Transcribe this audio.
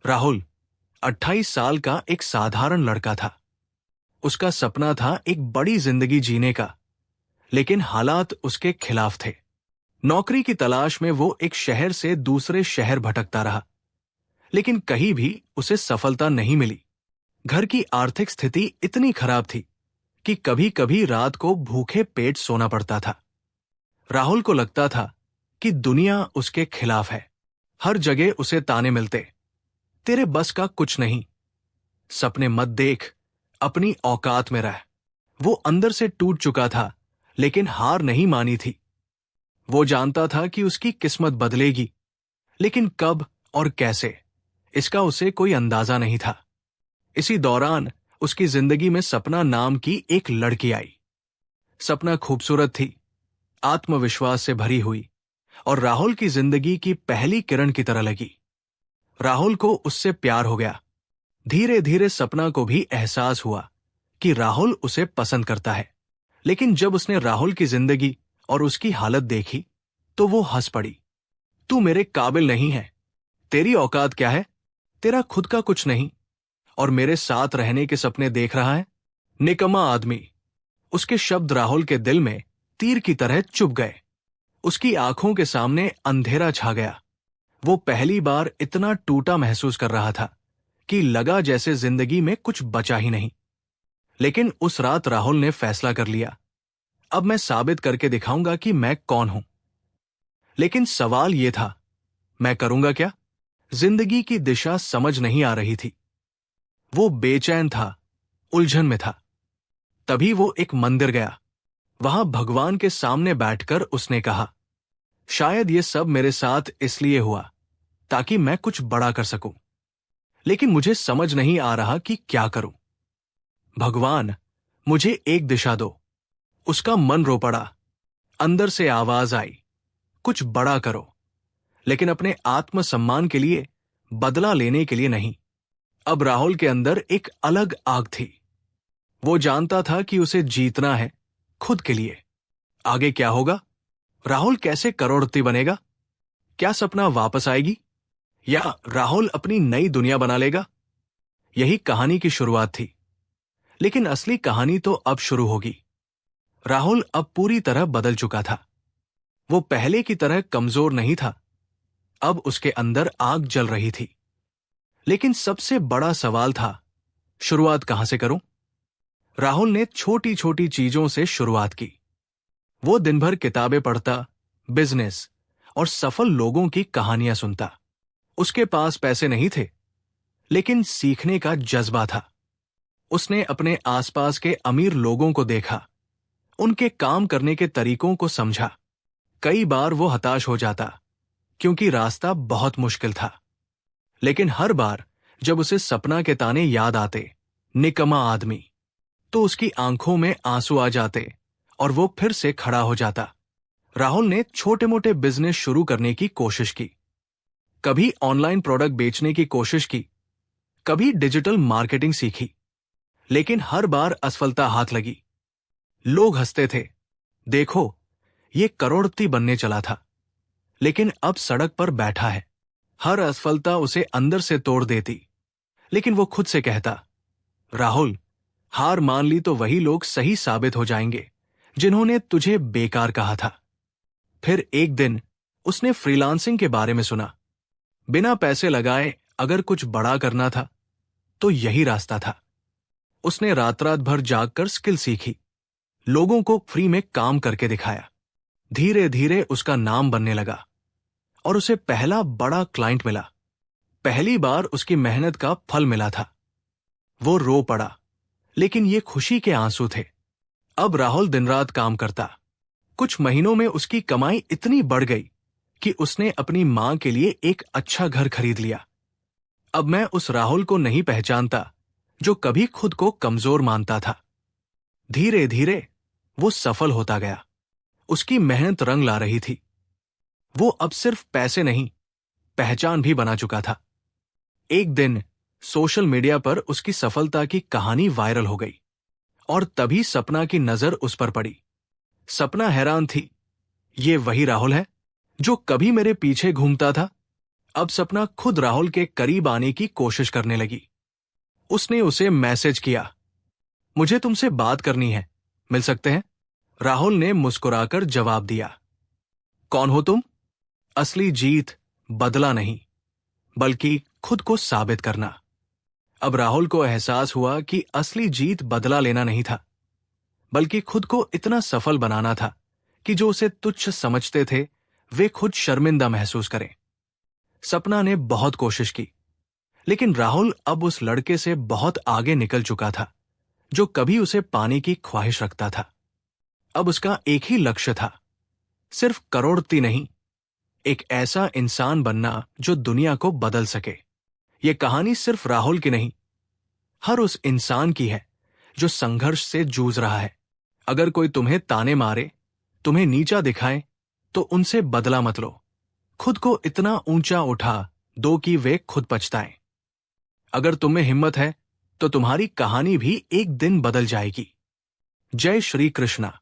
राहुल 28 साल का एक साधारण लड़का था। उसका सपना था एक बड़ी जिंदगी जीने का, लेकिन हालात उसके खिलाफ थे। नौकरी की तलाश में वो एक शहर से दूसरे शहर भटकता रहा, लेकिन कहीं भी उसे सफलता नहीं मिली। घर की आर्थिक स्थिति इतनी खराब थी कि कभी कभी रात को भूखे पेट सोना पड़ता था। राहुल को लगता था कि दुनिया उसके खिलाफ है। हर जगह उसे ताने मिलते, तेरे बस का कुछ नहीं, सपने मत देख, अपनी औकात में रह। वो अंदर से टूट चुका था, लेकिन हार नहीं मानी थी। वो जानता था कि उसकी किस्मत बदलेगी, लेकिन कब और कैसे, इसका उसे कोई अंदाजा नहीं था। इसी दौरान उसकी जिंदगी में सपना नाम की एक लड़की आई। सपना खूबसूरत थी, आत्मविश्वास से भरी हुई, और राहुल की जिंदगी की पहली किरण की तरह लगी। राहुल को उससे प्यार हो गया। धीरे धीरे सपना को भी एहसास हुआ कि राहुल उसे पसंद करता है। लेकिन जब उसने राहुल की जिंदगी और उसकी हालत देखी, तो वो हंस पड़ी। तू मेरे काबिल नहीं है, तेरी औकात क्या है, तेरा खुद का कुछ नहीं, और मेरे साथ रहने के सपने देख रहा है, निकम्मा आदमी। उसके शब्द राहुल के दिल में तीर की तरह चुभ गए। उसकी आंखों के सामने अंधेरा छा गया। वो पहली बार इतना टूटा महसूस कर रहा था कि लगा जैसे जिंदगी में कुछ बचा ही नहीं। लेकिन उस रात राहुल ने फैसला कर लिया, अब मैं साबित करके दिखाऊंगा कि मैं कौन हूं। लेकिन सवाल यह था, मैं करूंगा क्या? जिंदगी की दिशा समझ नहीं आ रही थी। वो बेचैन था, उलझन में था। तभी वो एक मंदिर गया। वहां भगवान के सामने बैठकर उसने कहा, शायद ये सब मेरे साथ इसलिए हुआ ताकि मैं कुछ बड़ा कर सकूं, लेकिन मुझे समझ नहीं आ रहा कि क्या करूं। भगवान, मुझे एक दिशा दो। उसका मन रो पड़ा। अंदर से आवाज आई, कुछ बड़ा करो, लेकिन अपने आत्मसम्मान के लिए, बदला लेने के लिए नहीं। अब राहुल के अंदर एक अलग आग थी। वो जानता था कि उसे जीतना है, खुद के लिए। आगे क्या होगा? राहुल कैसे करोड़पति बनेगा? क्या सपना वापस आएगी, या राहुल अपनी नई दुनिया बना लेगा? यही कहानी की शुरुआत थी, लेकिन असली कहानी तो अब शुरू होगी। राहुल अब पूरी तरह बदल चुका था। वो पहले की तरह कमजोर नहीं था। अब उसके अंदर आग जल रही थी। लेकिन सबसे बड़ा सवाल था, शुरुआत कहां से करूं? राहुल ने छोटी छोटी चीजों से शुरुआत की। वो दिन भर किताबें पढ़ता, बिजनेस और सफल लोगों की कहानियां सुनता। उसके पास पैसे नहीं थे, लेकिन सीखने का जज्बा था। उसने अपने आसपास के अमीर लोगों को देखा, उनके काम करने के तरीकों को समझा। कई बार वो हताश हो जाता, क्योंकि रास्ता बहुत मुश्किल था। लेकिन हर बार जब उसे सपना के ताने याद आते, निकम्मा आदमी, तो उसकी आंखों में आंसू आ जाते और वो फिर से खड़ा हो जाता। राहुल ने छोटे मोटे बिजनेस शुरू करने की कोशिश की। कभी ऑनलाइन प्रोडक्ट बेचने की कोशिश की, कभी डिजिटल मार्केटिंग सीखी, लेकिन हर बार असफलता हाथ लगी। लोग हंसते थे, देखो ये करोड़पति बनने चला था, लेकिन अब सड़क पर बैठा है। हर असफलता उसे अंदर से तोड़ देती, लेकिन वो खुद से कहता, राहुल, हार मान ली तो वही लोग सही साबित हो जाएंगे जिन्होंने तुझे बेकार कहा था। फिर एक दिन उसने फ्रीलांसिंग के बारे में सुना। बिना पैसे लगाए अगर कुछ बड़ा करना था, तो यही रास्ता था। उसने रात रात भर जागकर स्किल सीखी, लोगों को फ्री में काम करके दिखाया। धीरे धीरे उसका नाम बनने लगा और उसे पहला बड़ा क्लाइंट मिला। पहली बार उसकी मेहनत का फल मिला था। वो रो पड़ा, लेकिन ये खुशी के आंसू थे। अब राहुल दिन रात काम करता। कुछ महीनों में उसकी कमाई इतनी बढ़ गई कि उसने अपनी मां के लिए एक अच्छा घर खरीद लिया। अब मैं उस राहुल को नहीं पहचानता जो कभी खुद को कमजोर मानता था। धीरे धीरे वो सफल होता गया। उसकी मेहनत रंग ला रही थी। वो अब सिर्फ पैसे नहीं, पहचान भी बना चुका था। एक दिन सोशल मीडिया पर उसकी सफलता की कहानी वायरल हो गई, और तभी सपना की नजर उस पर पड़ी। सपना हैरान थी, ये वही राहुल है जो कभी मेरे पीछे घूमता था। अब सपना खुद राहुल के करीब आने की कोशिश करने लगी। उसने उसे मैसेज किया, मुझे तुमसे बात करनी है, मिल सकते हैं? राहुल ने मुस्कुराकर जवाब दिया, कौन हो तुम? असली जीत बदला नहीं, बल्कि खुद को साबित करना। अब राहुल को एहसास हुआ कि असली जीत बदला लेना नहीं था, बल्कि खुद को इतना सफल बनाना था कि जो उसे तुच्छ समझते थे वे खुद शर्मिंदा महसूस करें। सपना ने बहुत कोशिश की, लेकिन राहुल अब उस लड़के से बहुत आगे निकल चुका था जो कभी उसे पाने की ख्वाहिश रखता था। अब उसका एक ही लक्ष्य था, सिर्फ करोड़पति नहीं, एक ऐसा इंसान बनना जो दुनिया को बदल सके। ये कहानी सिर्फ राहुल की नहीं, हर उस इंसान की है जो संघर्ष से जूझ रहा है। अगर कोई तुम्हें ताने मारे, तुम्हें नीचा दिखाए, तो उनसे बदला मत लो। खुद को इतना ऊंचा उठा दो कि वे खुद पछताएं। अगर तुम्हें हिम्मत है तो तुम्हारी कहानी भी एक दिन बदल जाएगी। जय श्री कृष्णा।